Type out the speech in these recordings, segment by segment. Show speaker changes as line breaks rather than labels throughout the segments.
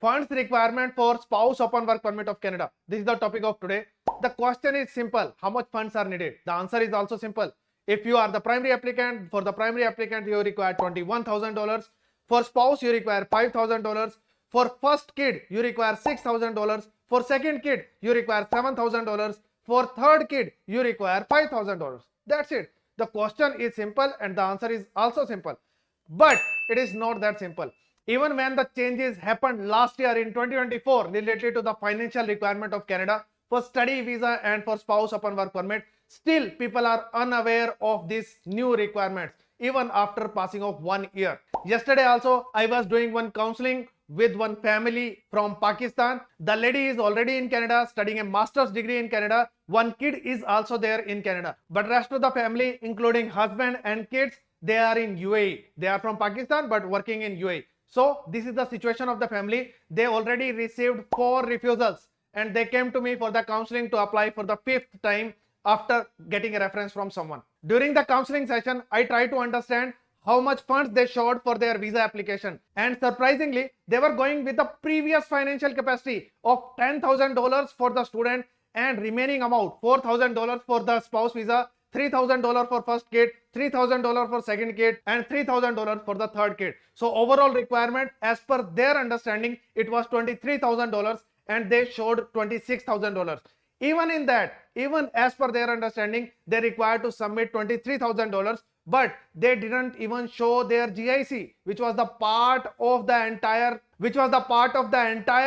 Funds requirement for spouse upon work permit of Canada. This is the topic of today. The question is simple. How much funds are needed? The answer is also simple. If you are the primary applicant, for the primary applicant, you require $21,000. For spouse, you require $5,000. For first kid, you require $6,000. For second kid, you require $7,000. For third kid, you require $5,000. That's it. The question is simple and the answer is also simple. But it is not that simple. Even when the changes happened last year in 2024 related to the financial requirement of Canada for study visa and for spouse upon work permit, still people are unaware of these new requirements even after passing of 1 year. Yesterday also I was doing one counseling with one family from Pakistan. The lady is already in Canada studying a master's degree in Canada. One kid is also there in Canada. But rest of the family, including husband and kids, they are in UAE. They are from Pakistan but working in UAE. So this is the situation of the family. They already received 4 refusals and they came to me for the counseling to apply for the 5th time after getting a reference from someone. During the counseling session, I tried to understand how much funds they showed for their visa application, and surprisingly they were going with the previous financial capacity of $10,000 for the student and remaining amount $4,000 for the spouse visa, $3,000 for first kid, $3,000 for second kid, and $3,000 for the third kid. So overall requirement as per their understanding it was $23,000 and they showed $26,000. Even in that, even as per their understanding, they required to submit $23,000, but they didn't even show their GIC, which was the part of the entire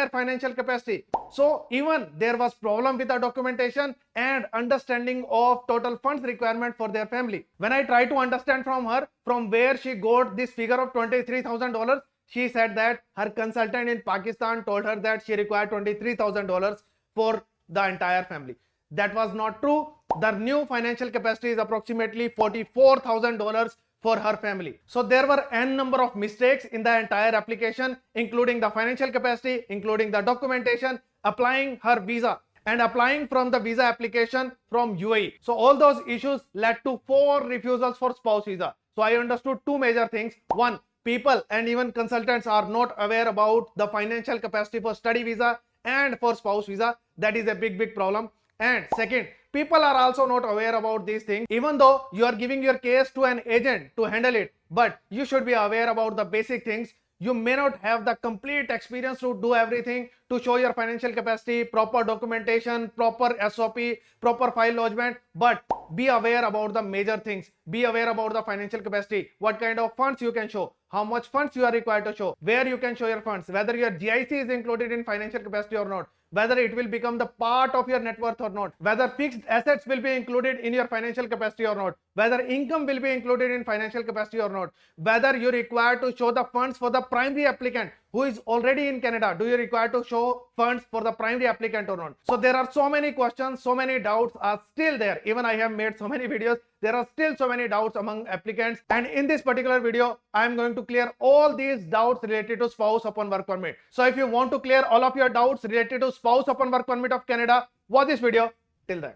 financial capacity. So even there was problem with the documentation and understanding of total funds requirement for their family. When I tried to understand from her from where she got this figure of $23,000, she said that her consultant in Pakistan told her that she required $23,000 for the entire family. That was not true. The new financial capacity is approximately $44,000 for her family. So there were n number of mistakes in the entire application, including the financial capacity, including the documentation, applying her visa and applying from the visa application from UAE. So all those issues led to 4 refusals for spouse visa. So I understood 2 major things. One, people and even consultants are not aware about the financial capacity for study visa and for spouse visa. That is a big problem. And second, people are also not aware about these things. Even though you are giving your case to an agent to handle it, but you should be aware about the basic things. You may not have the complete experience to do everything, to show your financial capacity, proper documentation, proper SOP, proper file lodgement, but be aware about the major things. Be aware about the financial capacity, what kind of funds you can show, how much funds you are required to show, where you can show your funds, whether your GIC is included in financial capacity or not, whether it will become the part of your net worth or not, whether fixed assets will be included in your financial capacity or not, whether income will be included in financial capacity or not, whether you require to show the funds for the primary applicant who is already in Canada. Do you require to show funds for the primary applicant or not? So there are so many questions, so many doubts are still there. Even I have made so many videos, there are still so many doubts among applicants, and in this particular video I am going to clear all these doubts related to spouse upon work permit. So if you want to clear all of your doubts related to spouse upon work permit of Canada, watch this video till then.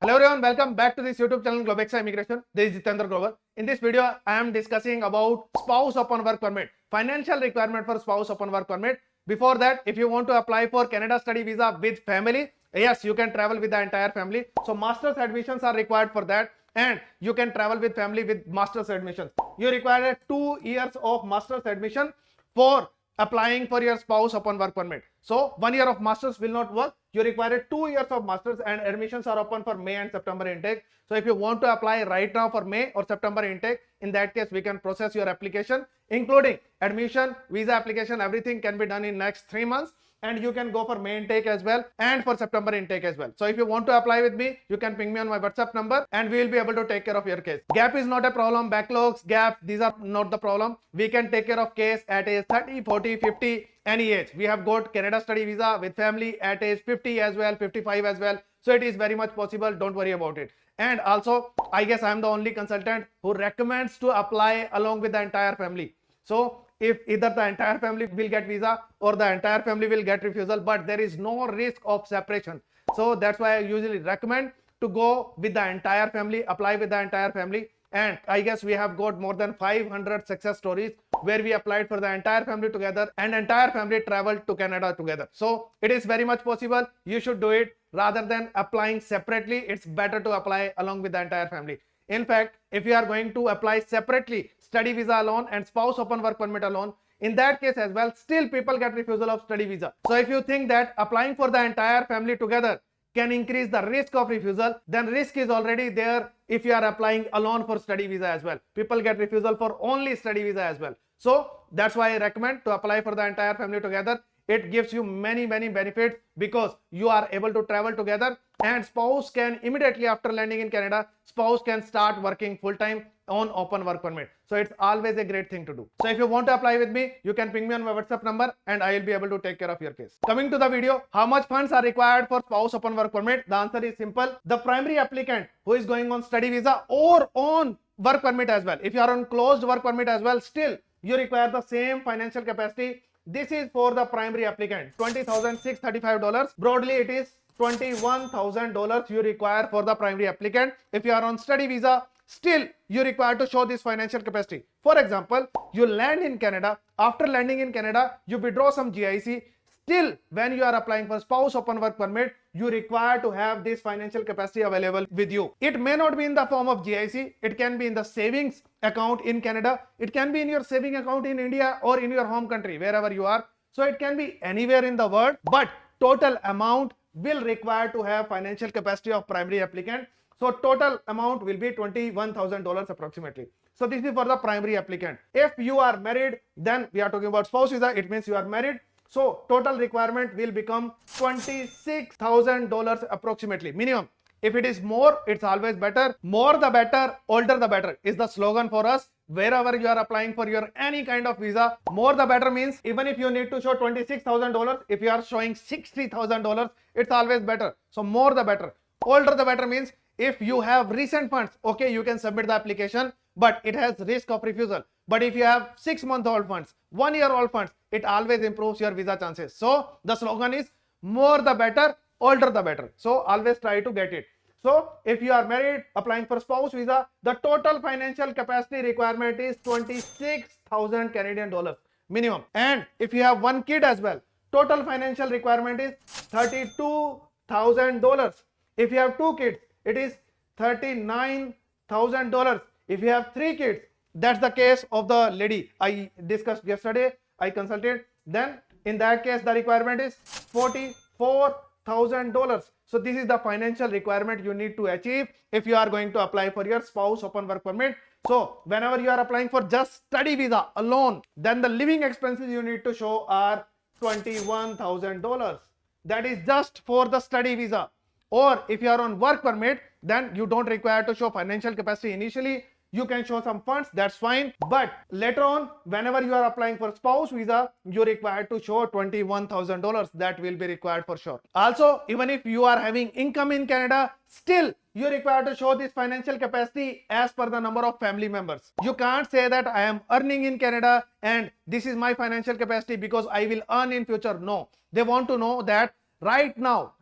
Hello everyone, welcome back to this YouTube channel Globexa Immigration. This is Jitendra Grover. In this video, I am discussing about spouse upon work permit, financial requirement for spouse upon work permit. Before that, if you want to apply for Canada study visa with family, yes, you can travel with the entire family. So master's admissions are required for that, and you can travel with family with master's admissions. You require 2 years of master's admission for applying for your spouse upon work permit. So 1 year of masters will not work. You require 2 years of masters, and admissions are open for May and September intake. So if you want to apply right now for May or September intake, in that case we can process your application, including admission, visa application, everything can be done in next 3 months. And you can go for May intake as well and for September intake as well. So if you want to apply with me, you can ping me on my WhatsApp number and we will be able to take care of your case. Gap is not a problem. Backlogs, gaps, these are not the problem. We can take care of case at age 30, 40, 50, any age. We have got Canada study visa with family at age 50 as well, 55 as well. So it is very much possible. Don't worry about it. And also, I guess I am the only consultant who recommends to apply along with the entire family. So if either the entire family will get visa or the entire family will get refusal, but there is no risk of separation. So that's why I usually recommend to go with the entire family, apply with the entire family. And I guess we have got more than 500 success stories where we applied for the entire family together and entire family traveled to Canada together. So it is very much possible. You should do it rather than applying separately. It's better to apply along with the entire family. In fact, if you are going to apply separately study visa alone and spouse open work permit alone, in that case as well, still people get refusal of study visa. So if you think that applying for the entire family together can increase the risk of refusal, then risk is already there if you are applying alone for study visa as well. People get refusal for only study visa as well. So that's why I recommend to apply for the entire family together. It gives you many benefits because you are able to travel together, and spouse can immediately after landing in Canada, spouse can start working full time on open work permit. So it's always a great thing to do. So if you want to apply with me, you can ping me on my WhatsApp number and I will be able to take care of your case. Coming to the video, how much funds are required for spouse open work permit? The answer is simple. The primary applicant who is going on study visa or on work permit as well, if you are on closed work permit as well, still you require the same financial capacity. This is for the primary applicant, $20,635. Broadly, it is $21,000 you require for the primary applicant. If you are on study visa, still you require to show this financial capacity. For example, you land in Canada. After landing in Canada, you withdraw some GIC. Still, when you are applying for spouse open work permit, you require to have this financial capacity available with you. It may not be in the form of GIC. It can be in the savings account in Canada. It can be in your saving account in India or in your home country, wherever you are. So it can be anywhere in the world, but total amount will require to have financial capacity of primary applicant. So total amount will be $21,000 approximately. So this is for the primary applicant. If you are married, then we are talking about spouse visa. It means you are married. So total requirement will become $26,000 approximately minimum. If it is more, it's always better. More the better, older the better is the slogan for us. Wherever you are applying for your any kind of visa, more the better means even if you need to show $26,000, if you are showing $60,000, it's always better. So more the better. Older the better means if you have recent funds, okay, you can submit the application, but it has risk of refusal. But if you have 6-month-old funds, 1-year-old funds, it always improves your visa chances. So the slogan is more the better, older the better. So always try to get it. So if you are married, applying for spouse visa, the total financial capacity requirement is 26,000 Canadian dollars minimum. And if you have one kid as well, total financial requirement is $32,000. If you have 2 kids, it is $39,000. If you have 3 kids, that's the case of the lady I discussed yesterday, I consulted. Then in that case, the requirement is $44,000. So this is the financial requirement you need to achieve if you are going to apply for your spouse open work permit. So whenever you are applying for just study visa alone, then the living expenses you need to show are $21,000. That is just for the study visa. Or if you are on work permit, then you don't require to show financial capacity initially. You can show some funds, that's fine. But later on, whenever you are applying for spouse visa, you require to show $21,000. That will be required for sure. Also, even if you are having income in Canada, still you require to show this financial capacity as per the number of family members. You can't say that I am earning in Canada and this is my financial capacity because I will earn in future. No, they want to know that right now,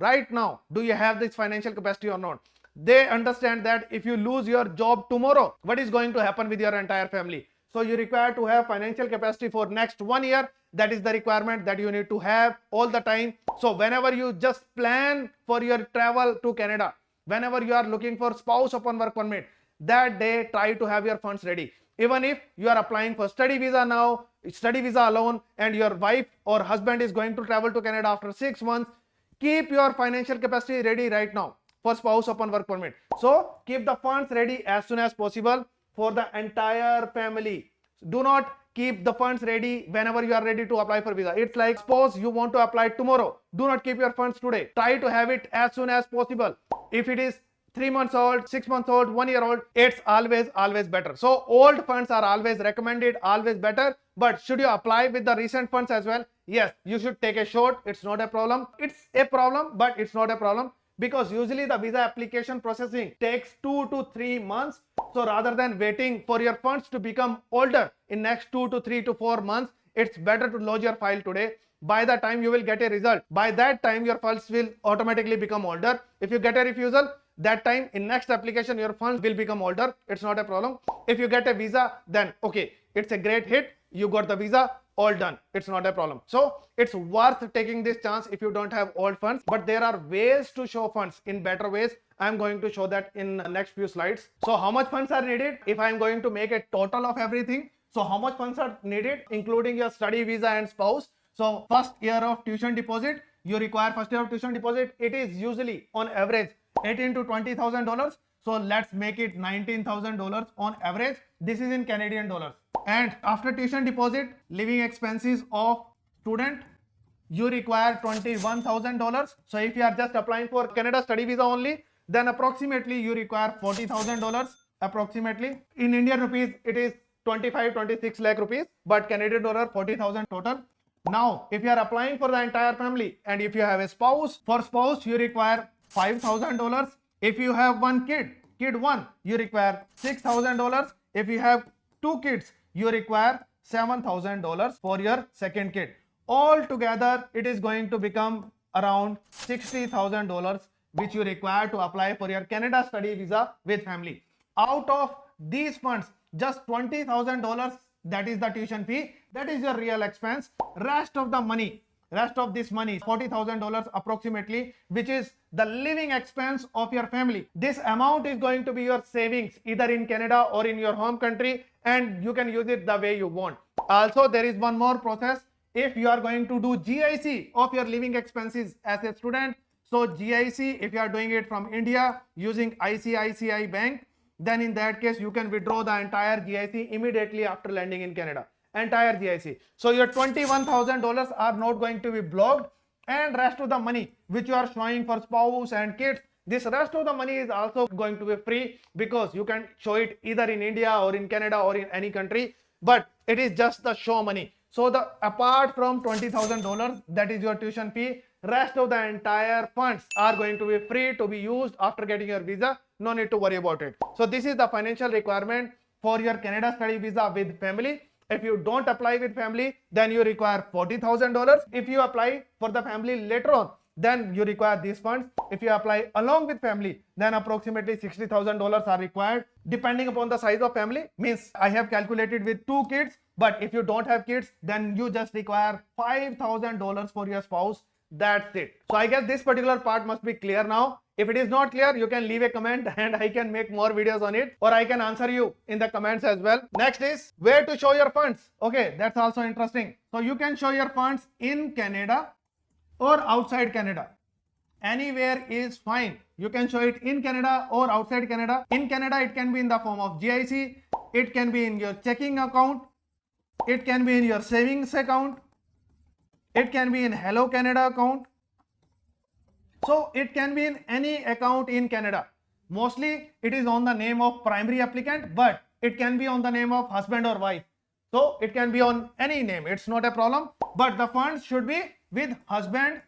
do you have this financial capacity or not? They understand that if you lose your job tomorrow, what is going to happen with your entire family? So you require to have financial capacity for next 1 year. That is the requirement that you need to have all the time. So whenever you just plan for your travel to Canada, whenever you are looking for spouse open work permit, that day try to have your funds ready. Even if you are applying for study visa now, study visa alone, and your wife or husband is going to travel to Canada after 6 months, keep your financial capacity ready right now for spouse open work permit. So keep the funds ready as soon as possible for the entire family. Do not keep the funds ready whenever you are ready to apply for visa. It's like suppose you want to apply tomorrow. Do not keep your funds today. Try to have it as soon as possible. If it is 3 months old, 6 months old, 1 year old, it's always better. So old funds are always recommended, always better. But should you apply with the recent funds as well? Yes, you should take a shot. It's not a problem. It's a problem, but it's not a problem, because usually the visa application processing takes 2 to 3 months. So rather than waiting for your funds to become older in next 2 to 3 to 4 months, it's better to lodge your file today. By the time you will get a result, by that time your files will automatically become older. If you get a refusal, that time in next application your funds will become older. It's not a problem. If you get a visa, then okay, it's a great hit, you got the visa, all done, it's not a problem. So it's worth taking this chance if you don't have old funds. But there are ways to show funds in better ways. I'm going to show that in the next few slides. So how much funds are needed? If I'm going to make a total of everything, so how much funds are needed including your study visa and spouse? So first year of tuition deposit, you require first year of tuition deposit. It is usually on average $18,000 to $20,000. So let's make it $19,000 on average. This is in Canadian dollars. And after tuition deposit, living expenses of student, you require $21,000. So if you are just applying for Canada study visa only, then approximately you require $40,000 approximately. In Indian rupees, it is 26 lakh rupees, but Canadian dollar 40,000 total. Now, if you are applying for the entire family and if you have a spouse, for spouse you require $5,000. If you have one kid, kid 1, you require $6,000. If you have 2 kids, you require $7,000 for your second kid. All together, it is going to become around $60,000 which you require to apply for your Canada study visa with family. Out of these funds, just $20,000, that is the tuition fee, that is your real expense. Rest of this money, $40,000 approximately, which is the living expense of your family. This amount is going to be your savings either in Canada or in your home country, and you can use it the way you want. Also, there is one more process. If you are going to do GIC of your living expenses as a student, so GIC, if you are doing it from India using ICICI Bank, then in that case you can withdraw the entire GIC immediately after landing in Canada. Entire GIC. So your $21,000 are not going to be blocked, and rest of the money which you are showing for spouse and kids, this rest of the money is also going to be free because you can show it either in India or in Canada or in any country, but it is just the show money. So the apart from $20,000, that is your tuition fee, rest of the entire funds are going to be free to be used after getting your visa. No need to worry about it. So this is the financial requirement for your Canada study visa with family. If you don't apply with family, then you require $40,000. If you apply for the family later on, then you require these funds. If you apply along with family, then approximately $60,000 are required depending upon the size of family. Means I have calculated with 2 kids, but if you don't have kids, then you just require $5,000 for your spouse. That's it. So I guess this particular part must be clear now. If it is not clear, you can leave a comment and I can make more videos on it, or I can answer you in the comments as well. Next is where to show your funds. Okay, that's also interesting. So you can show your funds in Canada or outside Canada. Anywhere is fine. You can show it in Canada or outside Canada. In Canada, it can be in the form of GIC. It can be in your checking account. It can be in your savings account. It can be in Hello Canada account. So it can be in any account in Canada. Mostly it is on the name of primary applicant, but it can be on the name of husband or wife. So it can be on any name. It's not a problem. But the funds should be with husband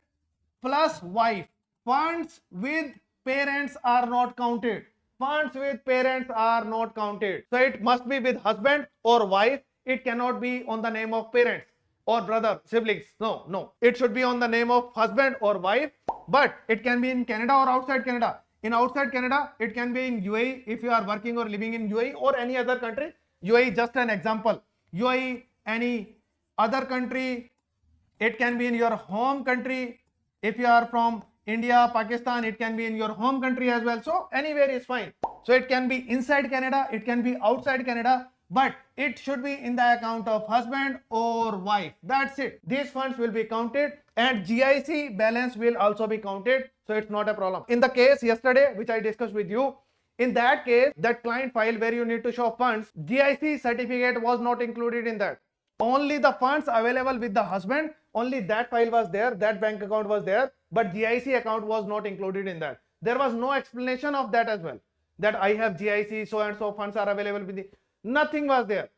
plus wife. Funds with parents are not counted. Funds with parents are not counted. So it must be with husband or wife. It cannot be on the name of parents or brother, siblings. No. It should be on the name of husband or wife, but it can be in Canada or outside Canada. In outside Canada, it can be in UAE if you are working or living in UAE or any other country. UAE just an example. UAE, any other country, it can be in your home country. If you are from India, Pakistan, it can be in your home country as well. So anywhere is fine. So it can be inside Canada, it can be outside Canada, but it should be in the account of husband or wife. That's it. These funds will be counted and GIC balance will also be counted. So it's not a problem. In the case yesterday, which I discussed with you, in that case, that client file where you need to show funds, GIC certificate was not included in that. Only the funds available with the husband, only that file was there, that bank account was there, but GIC account was not included in that. There was no explanation of that as well, that I have GIC, so and so funds are available with the, nothing was there.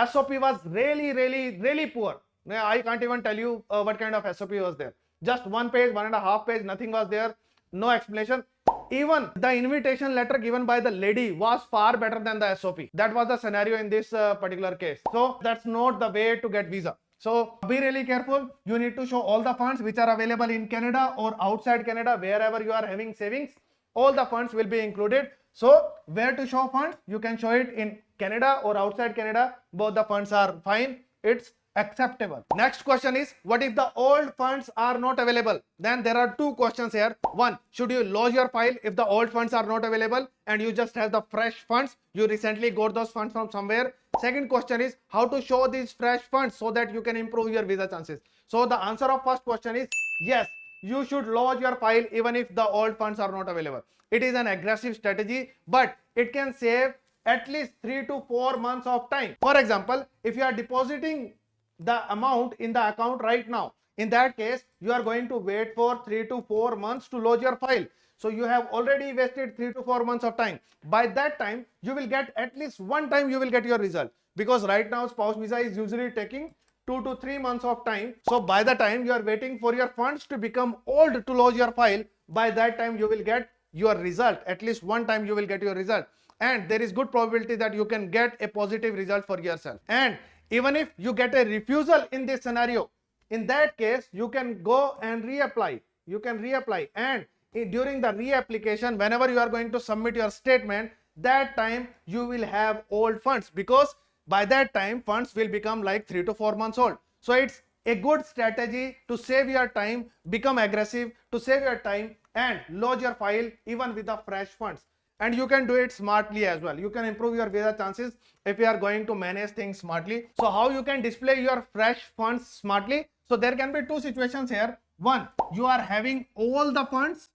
SOP was really poor. I can't even tell you what kind of SOP was there. Just 1 page, 1.5 page, nothing was there, no explanation. Even the invitation letter given by the lady was far better than the SOP. That was the scenario in this particular case. So that's not the way to get visa. So be really careful. You need to show all the funds which are available in Canada or outside Canada, wherever you are having savings. all the funds will be included. So where to show funds? You can show it in Canada or outside Canada. Both the funds are fine. It's acceptable. Next question is, what if the old funds are not available? Then there are two questions here. One, should you lodge your file if the old funds are not available and you just have the fresh funds? You recently got those funds from somewhere. Second question is, how to show these fresh funds so that you can improve your visa chances? So the answer of first question is yes, you should lodge your file even if the old funds are not available. It is an aggressive strategy, but it can save at least 3 to 4 months of time. For example, if you are depositing the amount in the account right now, in that case you are going to wait for 3 to 4 months to lodge your file. So you have already wasted 3 to 4 months of time. By that time you will get at least one time you will get your result, because right now spouse visa is usually taking 2 to 3 months of time. So by the time you are waiting for your funds to become old to lodge your file, by that time you will get your result. At least one time you will get your result, and there is good probability that you can get a positive result for yourself. And even if you get a refusal in this scenario, in that case you can go and reapply. You can reapply, and during the reapplication, whenever you are going to submit your statement, that time you will have old funds, because by that time funds will become like 3 to 4 months old. So it's a good strategy to save your time, become aggressive to save your time and lodge your file even with the fresh funds. And you can do it smartly as well. You can improve your visa chances if you are going to manage things smartly. So how you can display your fresh funds smartly? So there can be two situations here. One, you are having all the funds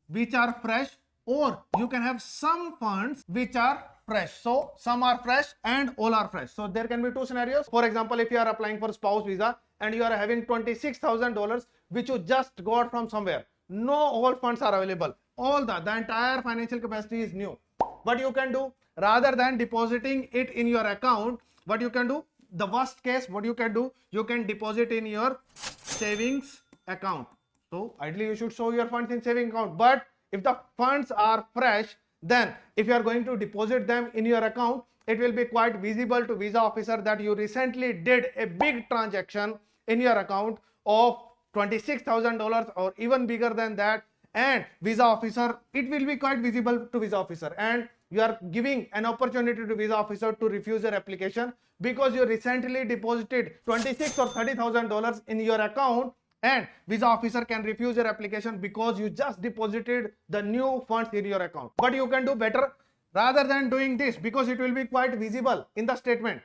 which are fresh, or you can have some funds which are fresh. So some are fresh and all are fresh. So there can be two scenarios. For example, if you are applying for spouse visa and you are having $26,000 which you just got from somewhere, no all funds are available. The entire financial capacity is new. What you can do, rather than depositing it in your account, what you can do, the worst case, what you can do, you can deposit in your savings account. So ideally you should show your funds in saving account. But if the funds are fresh, then if you are going to deposit them in your account, it will be quite visible to visa officer that you recently did a big transaction in your account of $26,000 or even bigger than that. And visa officer, it will be quite visible to visa officer, and you are giving an opportunity to visa officer to refuse your application because you recently deposited $26,000 or $30,000 in your account, and visa officer can refuse your application because you just deposited the new funds in your account. But you can do better rather than doing this, because it will be quite visible in the statement.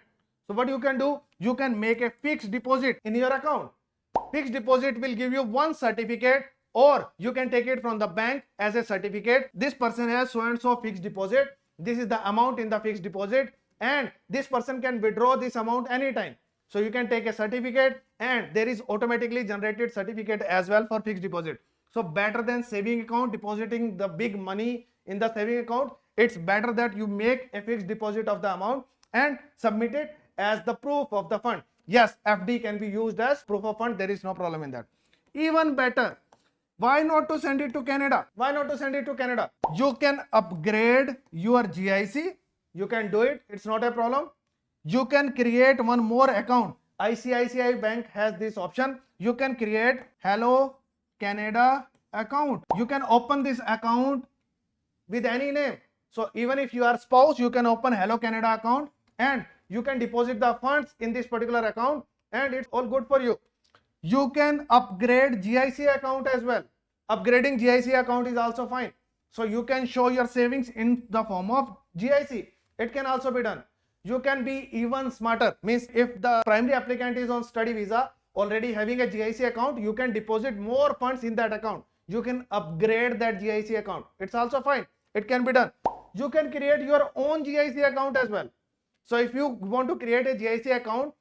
So what you can do, you can make a fixed deposit in your account. Fixed deposit will give you one certificate, or you can take it from the bank as a certificate. This person has so and so fixed deposit. This is the amount in the fixed deposit, and this person can withdraw this amount anytime. So you can take a certificate, and there is automatically generated certificate as well for fixed deposit. So better than saving account, depositing the big money in the saving account, it's better that you make a fixed deposit of the amount and submit it as the proof of the fund. Yes, FD can be used as proof of fund. There is no problem in that. Even better, why not to send it to Canada? Why not to send it to Canada? You can upgrade your GIC. You can do it. It's not a problem. You can create one more account. ICICI Bank has this option. You can create Hello Canada account. You can open this account with any name. So even if you are spouse, you can open Hello Canada account and you can deposit the funds in this particular account, and it's all good for you. You can upgrade GIC account as well. Upgrading GIC account is also fine. So you can show your savings in the form of GIC. It can also be done. You can be even smarter. Means if the primary applicant is on study visa, already having a GIC account, you can deposit more funds in that account. You can upgrade that GIC account. It's also fine. It can be done. You can create your own GIC account as well. So if you want to create a GIC account,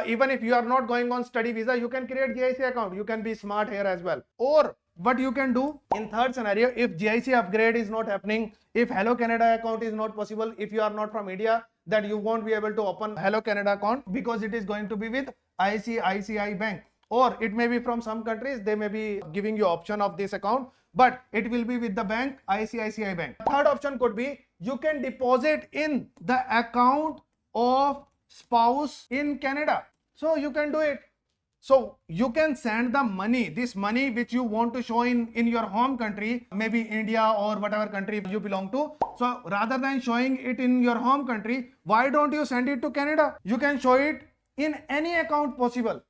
even if you are not going on study visa, you can create GIC account. You can be smart here as well. Or what you can do in third scenario, if GIC upgrade is not happening, if Hello Canada account is not possible, if you are not from India, that you won't be able to open Hello Canada account because it is going to be with ICICI Bank, or it may be from some countries, they may be giving you option of this account, but it will be with the bank ICICI Bank. Third option could be you can deposit in the account of spouse in Canada. So you can do it. So you can send the money, this money which you want to show in your home country, maybe India or whatever country you belong to. So rather than showing it in your home country, why don't you send it to Canada? You can show it in any account possible.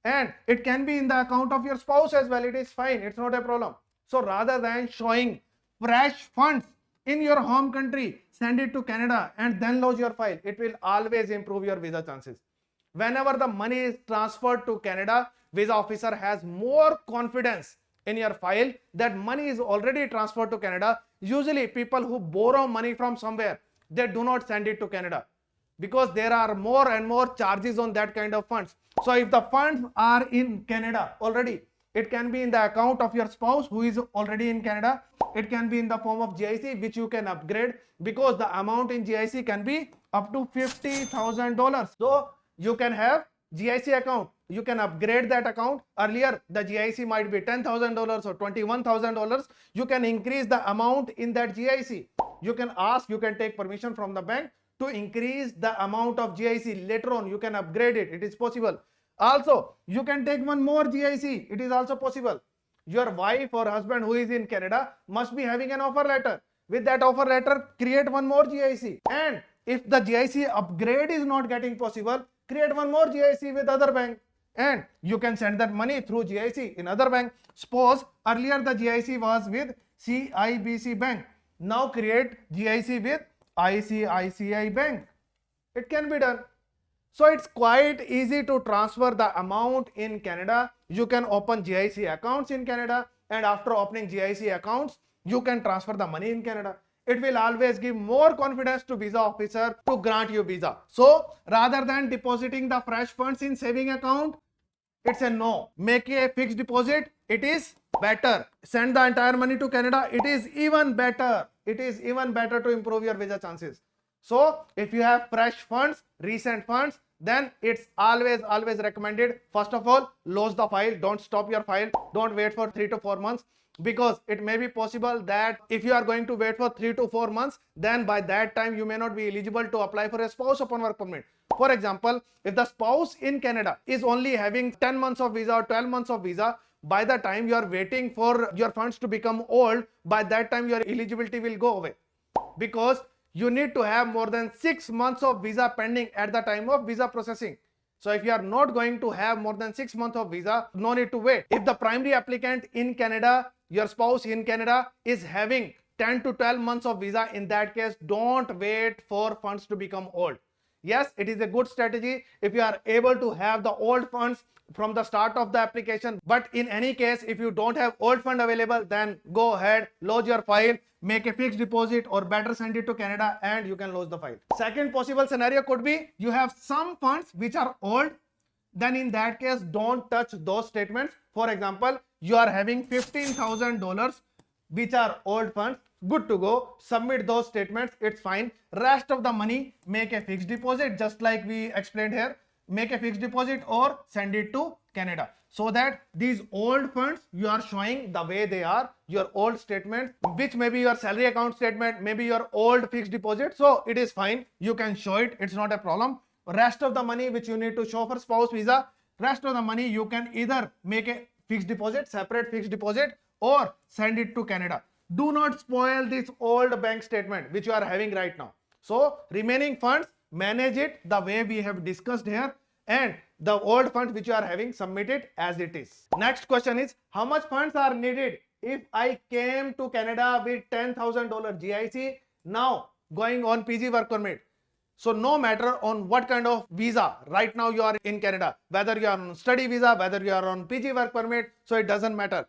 And it can be in the account of your spouse as well. It is fine. It's not a problem. So rather than showing fresh funds in your home country, send it to Canada and then lodge your file. It will always improve your visa chances. Whenever the money is transferred to Canada, visa officer has more confidence in your file that money is already transferred to Canada. Usually people who borrow money from somewhere, they do not send it to Canada because there are more and more charges on that kind of funds. So if the funds are in Canada already, it can be in the account of your spouse who is already in Canada. It can be in the form of GIC, which you can upgrade because the amount in GIC can be up to $50,000. So you can have GIC account. You can upgrade that account. Earlier, the GIC might be $10,000 or $21,000. You can increase the amount in that GIC. You can ask, you can take permission from the bank to increase the amount of GIC. Later on, you can upgrade it. It is possible. Also, you can take one more GIC. It is also possible. Your wife or husband who is in Canada must be having an offer letter. With that offer letter, create one more GIC. And if the GIC upgrade is not getting possible, create one more GIC with other bank. And you can send that money through GIC in other bank. Suppose earlier the GIC was with CIBC bank. Now create GIC with ICICI bank. It can be done. So it's quite easy to transfer the amount in Canada. You can open GIC accounts in Canada, and after opening GIC accounts, you can transfer the money in Canada. It will always give more confidence to visa officer to grant you visa. So rather than depositing the fresh funds in saving account, it's a no. Make a fixed deposit. It is better. Send the entire money to Canada. It is even better. It is even better to improve your visa chances. So if you have fresh funds, recent funds, then it's always recommended. First of all, close the file. Don't stop your file. Don't wait for 3 to 4 months, because it may be possible that if you are going to wait for 3 to 4 months, then by that time you may not be eligible to apply for a spouse upon work permit. For example, if the spouse in Canada is only having 10 months of visa or 12 months of visa, by the time you are waiting for your funds to become old, by that time your eligibility will go away, because you need to have more than 6 months of visa pending at the time of visa processing. So if you are not going to have more than 6 months of visa, no need to wait. If the primary applicant in Canada, your spouse in Canada, is having 10 to 12 months of visa, in that case, don't wait for funds to become old. Yes, it is a good strategy if you are able to have the old funds from the start of the application. But in any case, if you don't have old fund available, then go ahead, lodge your file, make a fixed deposit, or better send it to Canada and you can lodge the file. Second possible scenario could be you have some funds which are old. Then in that case, don't touch those statements. For example, you are having $15,000 which are old funds. Good to go. Submit those statements. It's fine. Rest of the money, make a fixed deposit, just like we explained here. Make a fixed deposit or send it to Canada, so that these old funds you are showing the way they are, your old statement, which may be your salary account statement, maybe your old fixed deposit. So it is fine. You can show it. It's not a problem. Rest of the money which you need to show for spouse visa, rest of the money you can either make a fixed deposit, separate fixed deposit, or send it to Canada. Do not spoil this old bank statement which you are having right now. So remaining funds, manage it the way we have discussed here, and the old funds which you are having, submit it as it is. Next question is, how much funds are needed if I came to Canada with $10,000 GIC, now going on PG work permit? So no matter on what kind of visa right now you are in Canada, whether you are on study visa, whether you are on PG work permit, so it doesn't matter.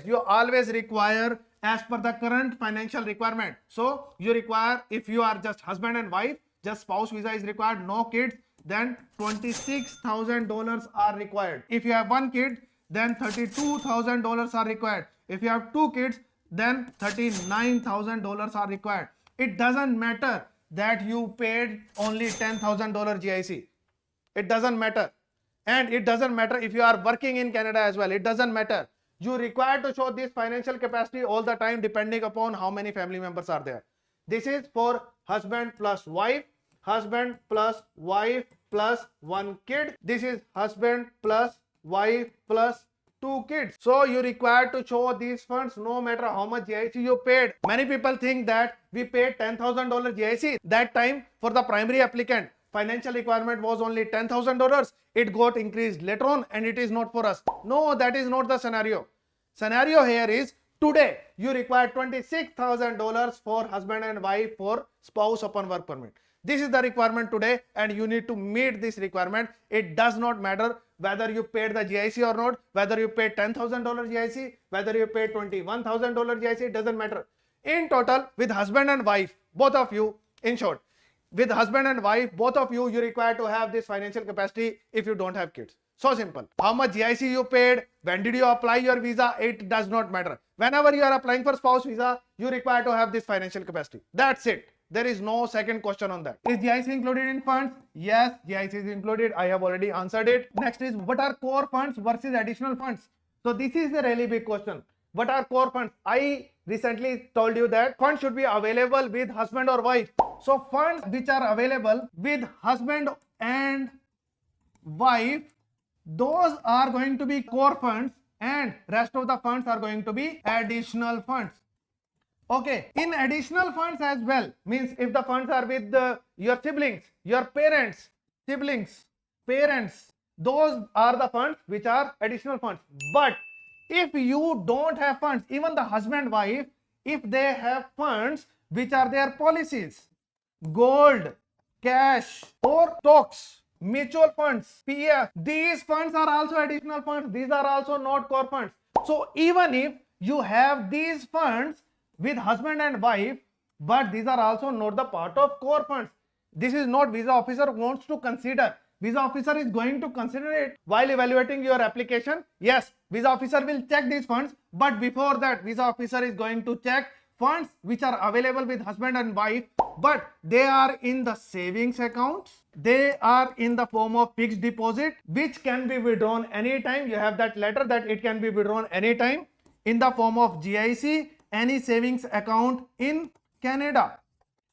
You always require as per the current financial requirement. So you require, if you are just husband and wife, just spouse visa is required, no kids, then $26,000 are required. If you have one kid, then $32,000 are required. If you have two kids, then $39,000 are required. It doesn't matter that you paid only $10,000 GIC. It doesn't matter. And it doesn't matter if you are working in Canada as well. It doesn't matter. You require to show this financial capacity all the time, depending upon how many family members are there. This is for husband plus wife plus 1 kid. This is husband plus wife plus 2 kids. So you require to show these funds no matter how much GIC you paid. Many people think that we paid $10,000 GIC. That time for the primary applicant, financial requirement was only $10,000. It got increased later on and it is not for us. No, that is not the scenario. Scenario here is today you require $26,000 for husband and wife for spouse upon work permit. This is the requirement today and you need to meet this requirement. It does not matter whether you paid the GIC or not, whether you paid $10,000 GIC, whether you paid $21,000 GIC, it doesn't matter. In total, with husband and wife, both of you, in short, with husband and wife, both of you, you require to have this financial capacity if you don't have kids. So simple. How much GIC you paid, when did you apply your visa, it does not matter. Whenever you are applying for spouse visa, you require to have this financial capacity. That's it. There is no second question on that. Is GIC included in funds? Yes, GIC is included. I have already answered it. Next is, what are core funds versus additional funds? So this is a really big question. What are core funds? I recently told you that funds should be available with husband or wife. So funds which are available with husband and wife, those are going to be core funds and rest of the funds are going to be additional funds. Okay, in additional funds as well, means if the funds are with your siblings, your parents, those are the funds which are additional funds. But if you don't have funds, even the husband, wife, if they have funds which are their policies, gold, cash or stocks, mutual funds, PF, these funds are also additional funds. These are also not core funds. So even if you have these funds with husband and wife, but these are also not the part of core funds. This is not visa officer wants to consider. Visa officer is going to consider it while evaluating your application. Yes, visa officer will check these funds, but before that, visa officer is going to check funds which are available with husband and wife, but they are in the savings accounts. They are in the form of fixed deposit, which can be withdrawn anytime. You have that letter that it can be withdrawn anytime. In the form of GIC, any savings account in Canada.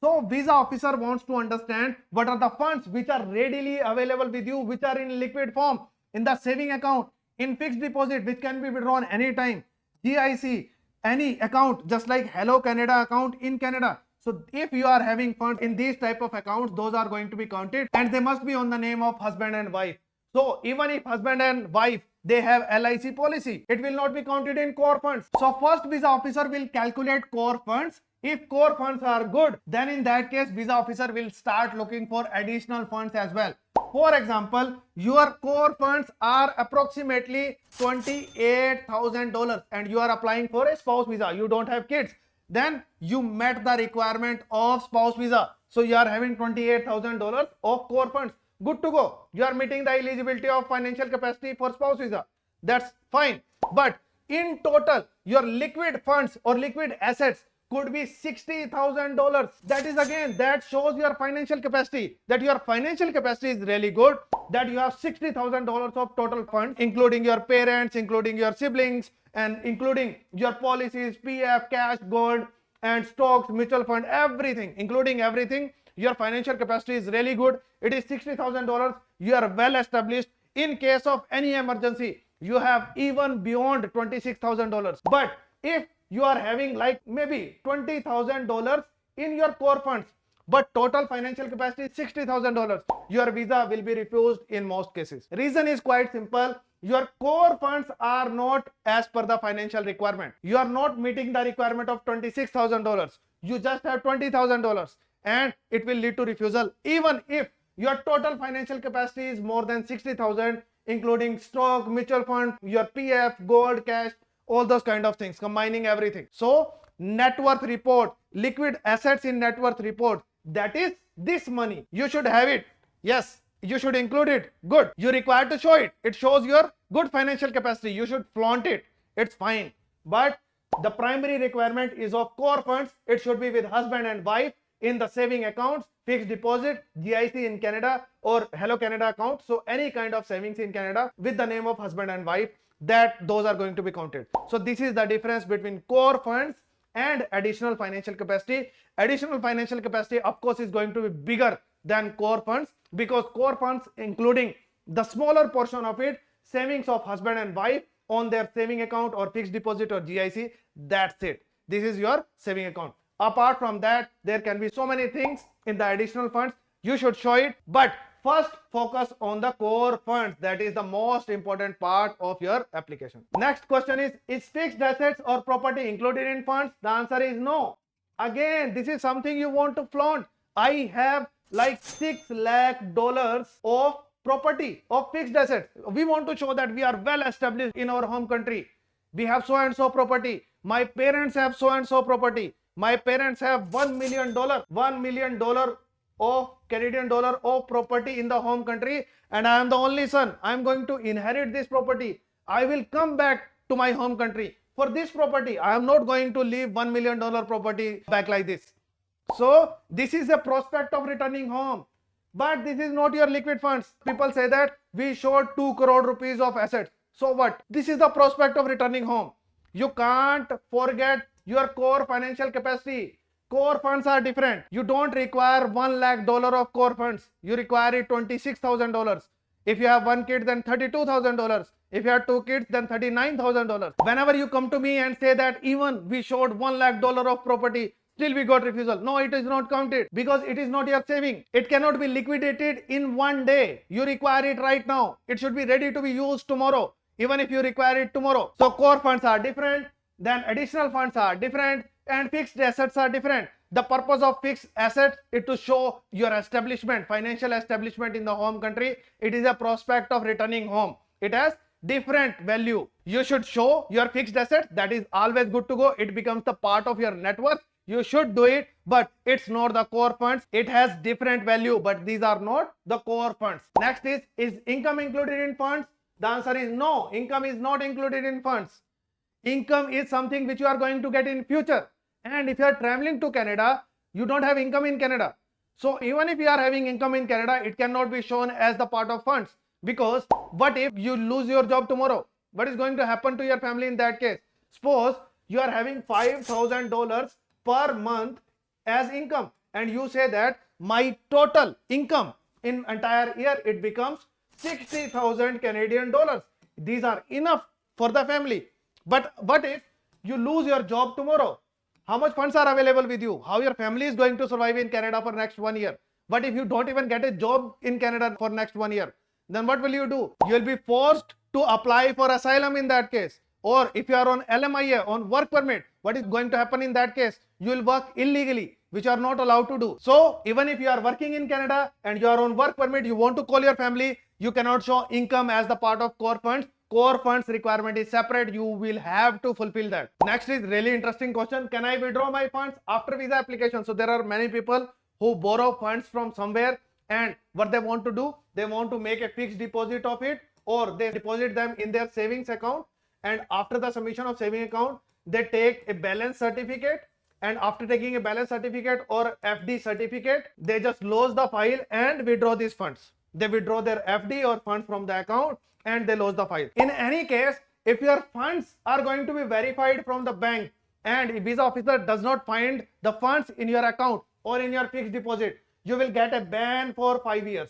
So visa officer wants to understand what are the funds which are readily available with you, which are in liquid form, in the saving account, in fixed deposit, which can be withdrawn anytime, GIC, any account just like Hello Canada account in Canada. So if you are having funds in these type of accounts, those are going to be counted and they must be on the name of husband and wife. So even if husband and wife, they have LIC policy, it will not be counted in core funds. So first visa officer will calculate core funds. If core funds are good, then in that case, visa officer will start looking for additional funds as well. For example, your core funds are approximately $28,000 and you are applying for a spouse visa. You don't have kids. Then you met the requirement of spouse visa. So you are having $28,000 of core funds. Good to go. You are meeting the eligibility of financial capacity for spouse visa. That's fine. But in total, your liquid funds or liquid assets could be $60,000. That is again, that shows your financial capacity, that your financial capacity is really good, that you have $60,000 of total funds, including your parents, including your siblings, and including your policies, PF, cash, gold, and stocks, mutual fund, everything, including everything. Your financial capacity is really good. It is $60,000. You are well established. In case of any emergency, you have even beyond $26,000. But if you are having like maybe $20,000 in your core funds, but total financial capacity is $60,000, your visa will be refused in most cases. Reason is quite simple. Your core funds are not as per the financial requirement. You are not meeting the requirement of $26,000. You just have $20,000 and it will lead to refusal even if your total financial capacity is more than 60,000, including stock, mutual fund, your PF, gold, cash, all those kind of things, combining everything. So net worth report, liquid assets in net worth report, that is this money. You should have it. Yes, you should include it. Good. You require to show it. It shows your good financial capacity. You should flaunt it. It's fine. But the primary requirement is of core funds. It should be with husband and wife in the saving accounts, fixed deposit, GIC in Canada or Hello Canada account. So any kind of savings in Canada with the name of husband and wife, that those are going to be counted. So this is the difference between core funds and additional financial capacity. Additional financial capacity of course is going to be bigger than core funds, because core funds including the smaller portion of it, savings of husband and wife on their saving account or fixed deposit or GIC, that's it. This is your saving account. Apart from that, there can be so many things in the additional funds. You should show it, but first focus on the core funds. That is the most important part of your application. Next question is fixed assets or property included in funds? The answer is no. Again, this is something you want to flaunt. I have like $6 lakh of property, of fixed assets. We want to show that we are well established in our home country. We have so and so property. My parents have so and so property. My parents have $1 million of Canadian dollar of property in the home country, and I am the only son. I am going to inherit this property. I will come back to my home country for this property. I am not going to leave $1 million property back like this. So this is a prospect of returning home, but this is not your liquid funds. People say that we showed 2 crore rupees of assets. So what? This is the prospect of returning home. You can't forget your core financial capacity. Core funds are different. You don't require $1 lakh of core funds. You require it $26,000. If you have one kid, then $32,000. If you have 2 kids, then $39,000. Whenever you come to me and say that even we showed $1 lakh of property, still we got refusal. No, it is not counted because it is not your saving. It cannot be liquidated in one day. You require it right now. It should be ready to be used tomorrow, even if you require it tomorrow. So core funds are different, then additional funds are different, and fixed assets are different. The purpose of fixed assets is to show your establishment, financial establishment in the home country. It is a prospect of returning home. It has different value. You should show your fixed assets. That is always good to go. It becomes the part of your net worth. You should do it, but it's not the core funds. It has different value, but these are not the core funds. Next is income included in funds? The answer is no. Income is not included in funds. Income is something which you are going to get in future. And if you are traveling to Canada, you don't have income in Canada. So even if you are having income in Canada, it cannot be shown as the part of funds. Because what if you lose your job tomorrow? What is going to happen to your family in that case? Suppose you are having $5,000 per month as income, and you say that my total income in entire year, it becomes 60,000 Canadian dollars. These are enough for the family. But what if you lose your job tomorrow? How much funds are available with you? How your family is going to survive in Canada for next 1 year? What if you don't even get a job in Canada for next 1 year? Then what will you do? You will be forced to apply for asylum in that case. Or if you are on LMIA, on work permit, what is going to happen in that case? You will work illegally, which you are not allowed to do. So even if you are working in Canada and you are on work permit, you want to call your family, you cannot show income as the part of core funds. Core funds requirement is separate. You will have to fulfill that. Next is really interesting question. Can I withdraw my funds after visa application? So there are many people who borrow funds from somewhere, and what they want to do, they want to make a fixed deposit of it, or they deposit them in their savings account, and after the submission of saving account, they take a balance certificate, and after taking a balance certificate or FD certificate, they just lose the file and withdraw these funds. They withdraw their FD or funds from the account and they lose the file. In any case, if your funds are going to be verified from the bank and if visa officer does not find the funds in your account or in your fixed deposit, you will get a ban for 5 years.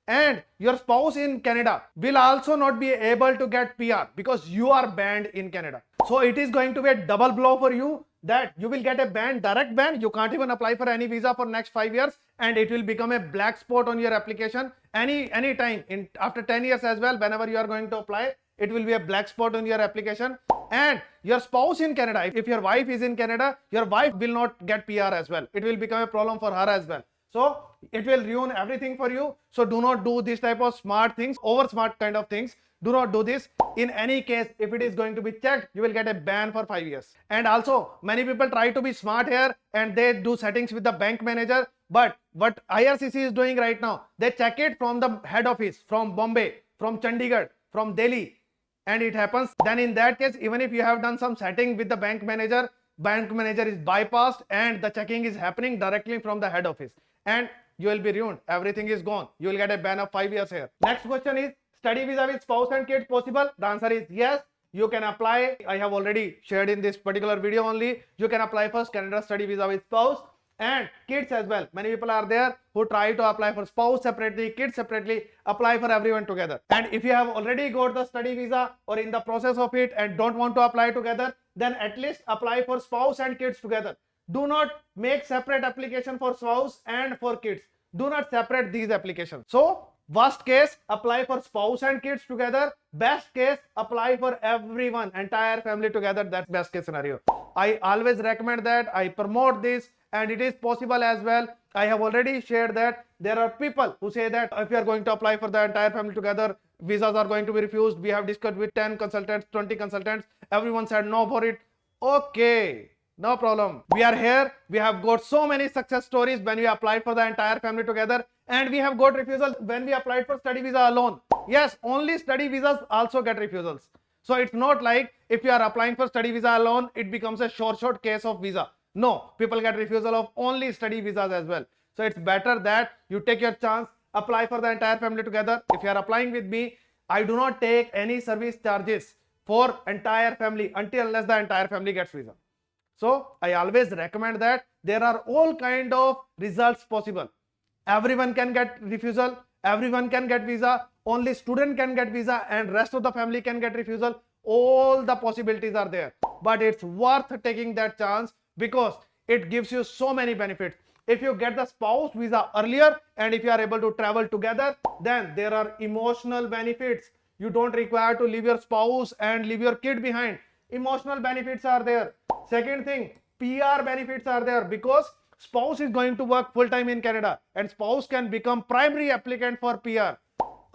And your spouse in Canada will also not be able to get PR because you are banned in Canada. So it is going to be a double blow for you, that you will get a ban, direct ban. You can't even apply for any visa for next 5 years, and it will become a black spot on your application any time in after 10 years as well. Whenever you are going to apply, it will be a black spot on your application. And your spouse in Canada, if your wife is in Canada, your wife will not get PR as well. It will become a problem for her as well. So it will ruin everything for you. So do not do this type of smart things, over smart kind of things. Do not do this. In any case, if it is going to be checked, you will get a ban for 5 years. And also, many people try to be smart here and they do settings with the bank manager. But what IRCC is doing right now, they check it from the head office, from Bombay, from Chandigarh, from Delhi, and it happens. Then in that case, even if you have done some setting with the bank manager is bypassed and the checking is happening directly from the head office, and you will be ruined. Everything is gone. You will get a ban of 5 years here. Next question is, study visa with spouse and kids possible? The answer is yes. You can apply. I have already shared in this particular video only. You can apply for Canada study visa with spouse, and kids as well. Many people are there who try to apply for spouse separately, kids separately, apply for everyone together. And if you have already got the study visa or in the process of it and don't want to apply together, then at least apply for spouse and kids together. Do not make separate application for spouse and for kids. Do not separate these applications. So worst case, apply for spouse and kids together. Best case, apply for everyone, entire family together. That's best case scenario. I always recommend that. I promote this, and it is possible as well. I have already shared that there are people who say that if you are going to apply for the entire family together, visas are going to be refused. We have discussed with 10 consultants, 20 consultants. Everyone said no for it. Okay. No problem. We are here. We have got so many success stories when we applied for the entire family together, and we have got refusals when we applied for study visa alone. Yes, only study visas also get refusals. So it's not like if you are applying for study visa alone, it becomes a short case of visa. No, people get refusal of only study visas as well. So it's better that you take your chance, apply for the entire family together. If you are applying with me, I do not take any service charges for entire family unless the entire family gets visa. So I always recommend that. There are all kind of results possible. Everyone can get refusal, everyone can get visa, only student can get visa, and rest of the family can get refusal. All the possibilities are there, but it's worth taking that chance because it gives you so many benefits. If you get the spouse visa earlier and if you are able to travel together, then there are emotional benefits. You don't require to leave your spouse and leave your kid behind. Emotional benefits are there. Second thing, PR benefits are there because spouse is going to work full-time in Canada and spouse can become primary applicant for PR.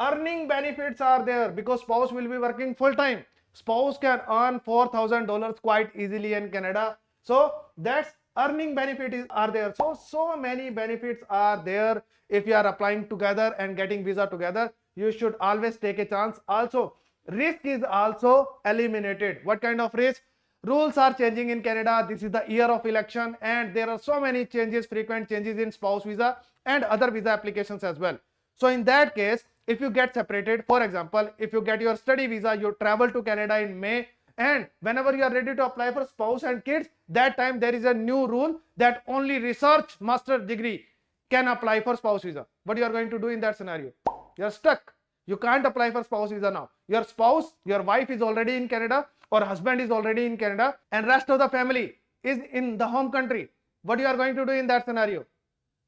Earning benefits are there because spouse will be working full-time. Spouse can earn $4,000 quite easily in Canada. So that's earning benefits are there. So many benefits are there. If you are applying together and getting visa together, you should always take a chance. Also, risk is also eliminated. What kind of risk? Rules are changing in Canada. This is the year of election and there are so many changes, frequent changes in spouse visa and other visa applications as well. So in that case, if you get separated, for example, if you get your study visa, you travel to Canada in May, and whenever you are ready to apply for spouse and kids, that time there is a new rule that only research master degree can apply for spouse visa. What you are going to do in that scenario? You are stuck. You can't apply for spouse visa now. Your spouse, your wife is already in Canada or husband is already in Canada and rest of the family is in the home country. What you are going to do in that scenario?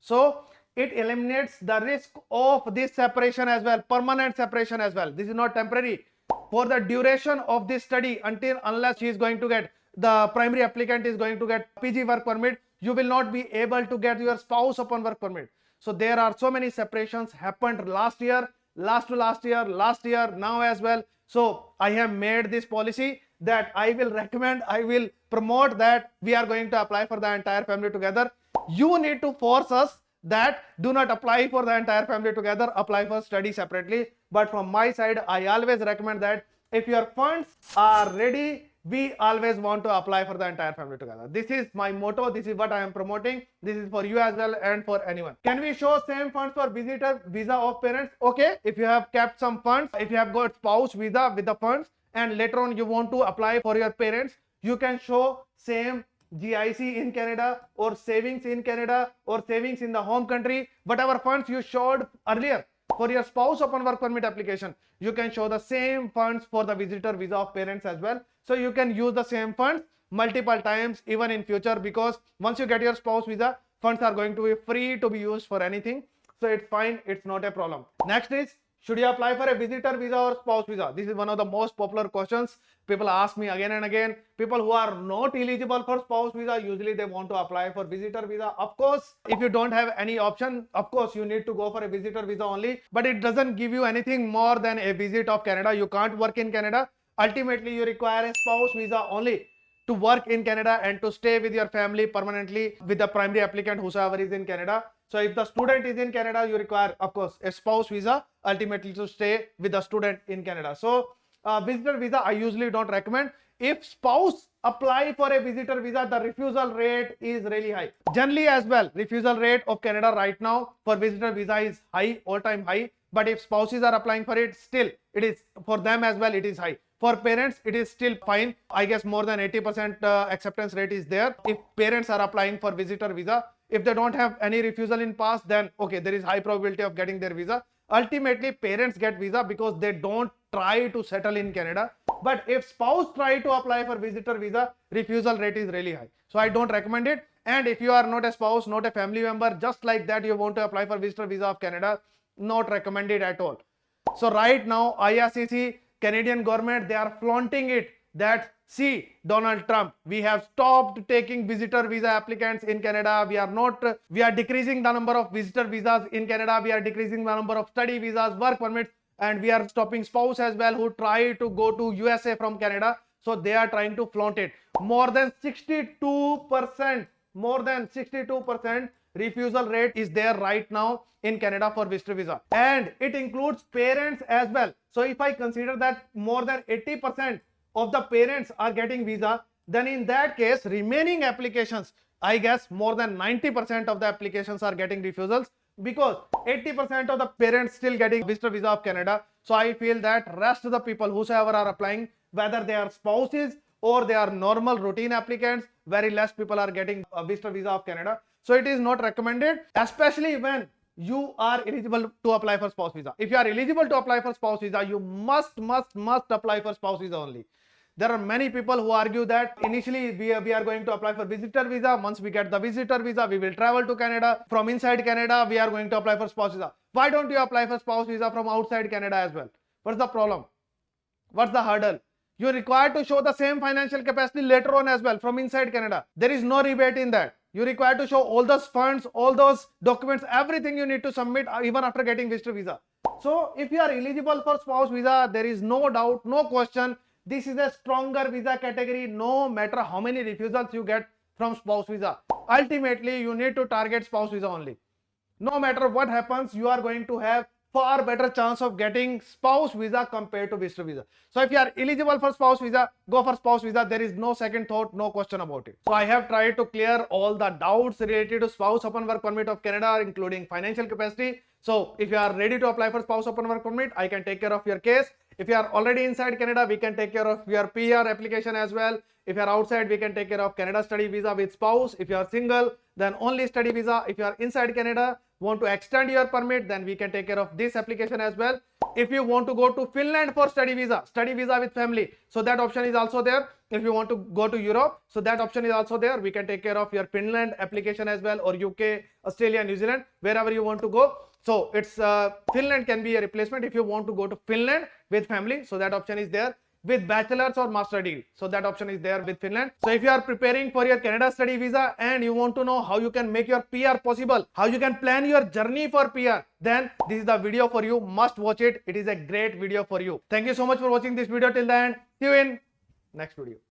So it eliminates the risk of this separation as well, permanent separation as well. This is not temporary. For the duration of this study, unless she is going to get, the primary applicant is going to get PG work permit, you will not be able to get your spouse upon work permit. So there are so many separations happened last year, last year, now as well. So I have made this policy that I will recommend, I will promote that we are going to apply for the entire family together. You need to force us that do not apply for the entire family together, apply for study separately. But from my side, I always recommend that if your funds are ready, we always want to apply for the entire family together. This is my motto. This is what I am promoting. This is for you as well and for anyone. Can we show same funds for visitor visa of parents? Okay, if you have kept some funds, if you have got spouse visa with the funds and later on you want to apply for your parents, you can show same GIC in Canada or savings in Canada or savings in the home country. Whatever funds you showed earlier for your spouse upon work permit application, you can show the same funds for the visitor visa of parents as well. So you can use the same funds multiple times even in future, because once you get your spouse visa, funds are going to be free to be used for anything. So it's fine, it's not a problem. Next is, should you apply for a visitor visa or spouse visa? This is one of the most popular questions. People ask me again and again. People who are not eligible for spouse visa, usually they want to apply for visitor visa. Of course, if you don't have any option, of course, you need to go for a visitor visa only. But it doesn't give you anything more than a visit of Canada. You can't work in Canada. Ultimately, you require a spouse visa only to work in Canada and to stay with your family permanently with the primary applicant whosoever is in Canada. So if the student is in Canada, you require, of course, a spouse visa ultimately to stay with the student in Canada. So visitor visa, I usually don't recommend. If spouse apply for a visitor visa, the refusal rate is really high. Generally as well, refusal rate of Canada right now for visitor visa is high, all-time high. But if spouses are applying for it, still it is, for them as well, it is high. For parents, it is still fine. I guess more than 80% acceptance rate is there. If parents are applying for visitor visa, If they don't have any refusal in past, then okay, there is high probability of getting their visa. Ultimately, parents get visa because they don't try to settle in Canada. But if spouse try to apply for visitor visa, refusal rate is really high. So I don't recommend it. And if you are not a spouse, not a family member, just like that you want to apply for visitor visa of Canada, not recommended at all. So right now, IRCC, Canadian government, they are flaunting it that, see, Donald Trump, we have stopped taking visitor visa applicants in Canada. We are decreasing the number of visitor visas in Canada. We are decreasing the number of study visas, work permits, and we are stopping spouse as well who try to go to USA from Canada. So they are trying to flaunt it. More than 62% refusal rate is there right now in Canada for visitor visa, and it includes parents as well. So if I consider that more than 80% of the parents are getting visa, then in that case remaining applications, I guess more than 90% of the applications are getting refusals, because 80% of the parents still getting visitor visa of Canada. So I feel that rest of the people whosoever are applying, whether they are spouses or they are normal routine applicants, very less people are getting a visitor visa of Canada. So it is not recommended, especially when you are eligible to apply for spouse visa. If you are eligible to apply for spouse visa, you must apply for spouse visa only. There are many people who argue that initially we are going to apply for visitor visa. Once we get the visitor visa, we will travel to Canada. From inside Canada, we are going to apply for spouse visa. Why don't you apply for spouse visa from outside Canada as well? What's the problem? What's the hurdle? You're required to show the same financial capacity later on as well from inside Canada. There is no rebate in that. You're required to show all those funds, all those documents, everything you need to submit even after getting visitor visa. So if you are eligible for spouse visa, there is no doubt, no question, this is a stronger visa category no matter how many refusals you get from spouse visa. Ultimately, you need to target spouse visa only. No matter what happens, you are going to have far better chance of getting spouse visa compared to visitor visa. So if you are eligible for spouse visa, go for spouse visa. There is no second thought, no question about it. So I have tried to clear all the doubts related to spouse open work permit of Canada, including financial capacity. So if you are ready to apply for spouse open work permit, I can take care of your case. If you are already inside Canada, we can take care of your PR application as well. If you are outside, we can take care of Canada study visa with spouse. If you are single, then only study visa. If you are inside Canada, want to extend your permit, then we can take care of this application as well. If you want to go to Finland for study visa with family, so that option is also there. If you want to go to Europe, so that option is also there. We can take care of your Finland application as well, or UK, Australia, New Zealand, wherever you want to go. So it's Finland can be a replacement if you want to go to Finland with family. So that option is there. With bachelor's or master degree, so that option is there with Finland. So if you are preparing for your Canada study visa and you want to know how you can make your PR possible, how you can plan your journey for PR, then this is the video for you. Must watch it. It is a great video for you. Thank you so much for watching this video till the end. See you in next video.